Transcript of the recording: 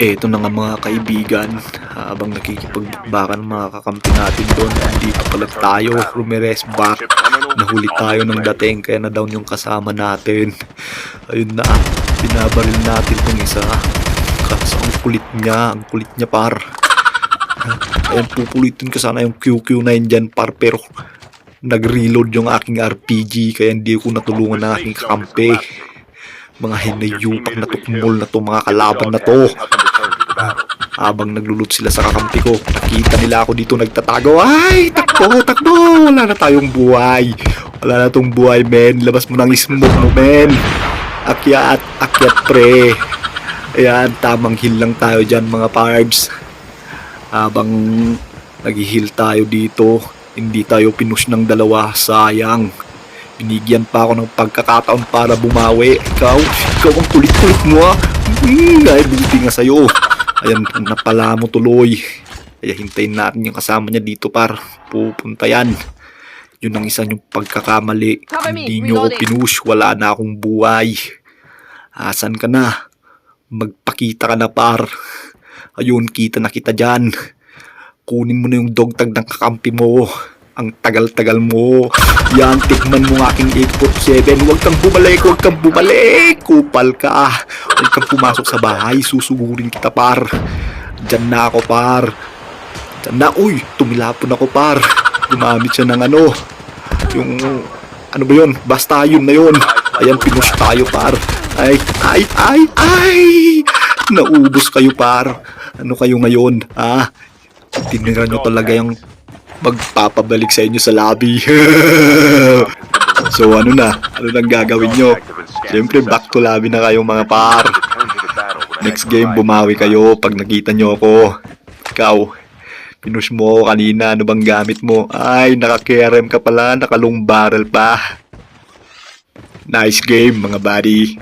Eto na nga mga kaibigan, habang nakikipagbakan mga kakampi natin doon, dito pala tayo, Rumeres back. Nahuli tayo ng dating, kaya na down yung kasama natin. Ayun na, binabaril natin tong isa. Kaso ang kulit niya par. Ayan, pupulitin ko sana yung QQ9 dyan par, pero nag-reload yung aking RPG, kaya hindi ko natulungan ng aking kakampi. Mga hinayupak na tukmol na to, mga kalaban na to. Habang naglulot sila sa kakampi ko, nakita nila ako dito nagtatago. Ay, takbo, takbo! Wala na tayong buhay. Wala na tong buhay, men. Labas mo ng smoke mo, men. Akyat, akyat, pre. Ayan, tamang heal lang tayo dyan, mga pards. Habang nag-heal tayo dito, hindi tayo pinush ng dalawa. Sayang. Binigyan pa ako ng pagkakataon para bumawi. Ikaw ang kulit-kulit mo, ha? Ay, buti nga sa'yo. Ayan, napala mo tuloy. Kaya hintayin natin yung kasama niya dito, par. Pupunta yan. Yun ang isa yung pagkakamali. Hindi nyo ako pinush. Wala na akong buhay. Asan ka na? Magpakita ka na, par. Ayun, kita na kita dyan. Kunin mo na yung dog tag ng kakampi mo. Ang tagal-tagal mo. Yan, tikman mo ng aking 847. Huwag kang bumalik, huwag kang bumalik. Kupal ka. Huwag kang pumasok sa bahay. Susugurin kita, par. Diyan na ako, par. Diyan na. Uy, tumilapon ako, par. Gumamit siya ng ano. Yung, ano ba yun? Basta yun na yun. Ayan, pinush tayo, par. Ay. Naubos kayo, par. Ano kayo ngayon? Ha? Tinira nyo talaga yung magpapabalik sa inyo sa lobby. So ano na? Ano nang gagawin nyo? Siyempre back to lobby na kayo, mga par. Next game bumawi kayo pag nakita nyo ako. Ikaw, pinush mo ako kanina. Ano bang gamit mo? Ay, naka-KRM ka pala. Naka-long barrel pa. Nice game, mga buddy.